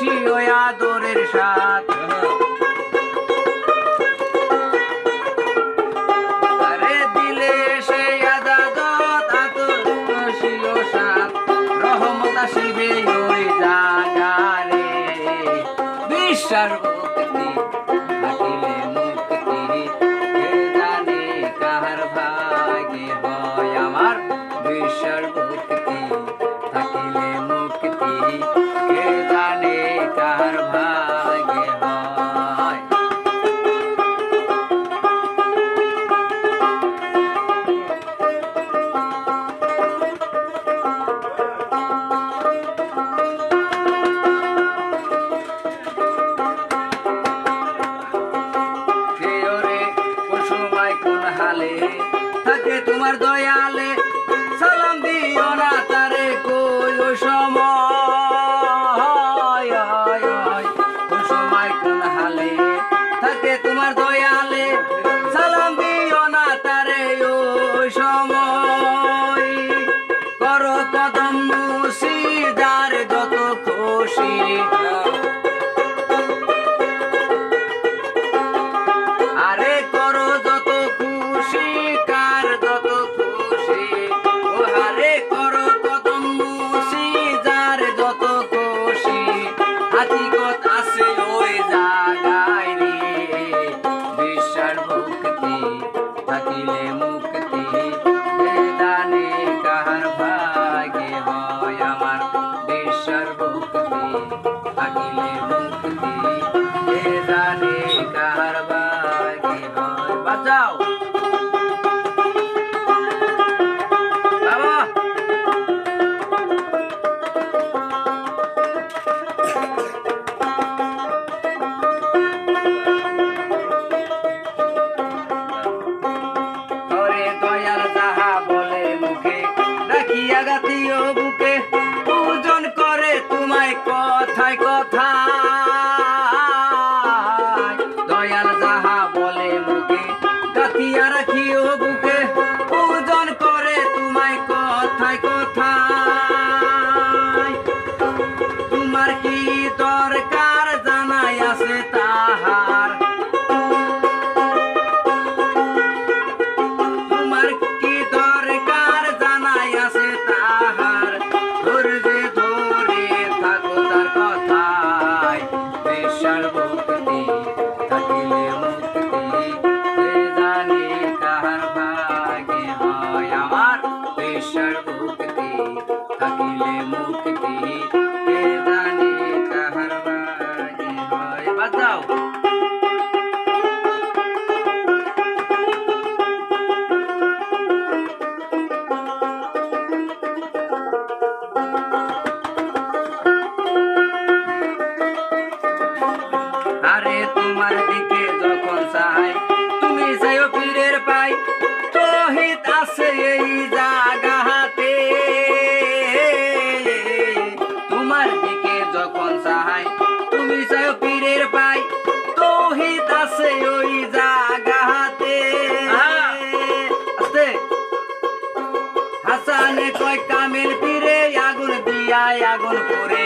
খুশি ওই আদরের সাথ আরে দিলে সে আদালত আদর খুশি ও সাথ রহমত আসিবে ওই জাগারে বিশ্বাস মুক্তি থাকিলে মুক্তি কে জানে কাহার ভাগে হয় আমার বিশ্বাস মুক্তি থাকিলে মুক্তি কে জানে কাহার ভাগে হয় থাকে তোমার দয়ালে সালাম দিও না তারে কই ওই সময় কোন হালে থাকে তোমার দয়ালে সালাম দিও না তারে ওই সময় করো কদম মুসিদার যত খুশি আরে করো যত খুশি কার যত খুশি ও হারে করো কদম মুসি যার যত খুশি হাকিকত আছে ওই জায়গায় রে বিশ্বাস মুক্তি থাকিলে মুক্তি বেদানে কাহার ভাগে হয় আমার বিশ্বাস মুক্তি থাকিলে মুক্তি বেদানে কাহার ভাগে হয় বাঁচাও বাবা ওরে দয়াল যাহা বলে মুখে ডাকিয়া গাতিও বুকে পূজন করে তোমায় কথায় কথায় দয়াল যাহা বলে মুখে গাতিয়া রাখিও বুকে পূজন করে তোমায় কথায় কথায় তোমার কি দরকার জানাই আছে তাহার তোমার কি দরকার জানাই আছে তাহার ধৈর্যে ধরে থাকো তার কথায় বিশ্বাস মুক্তি থাকিলে মুক্তি কে জানে কাহার ভাগে হয় আমার বিশ্বাস মুক্তি থাকিলে মুক্তি কে জানে কাহার ভাগে হয় বাঁচাও আরে তোমার দিকে যখন চাই তুমি চাইও পীরের পাই তহিত আছে এই জাগাতে তোমার দিকে যখন চাই তুমি চাইও পীরের পাই তহিত আছে ওই জাগাতে আস্তে হাসানে কয় কামেল পীরে আগুন দিয়া আগুন করে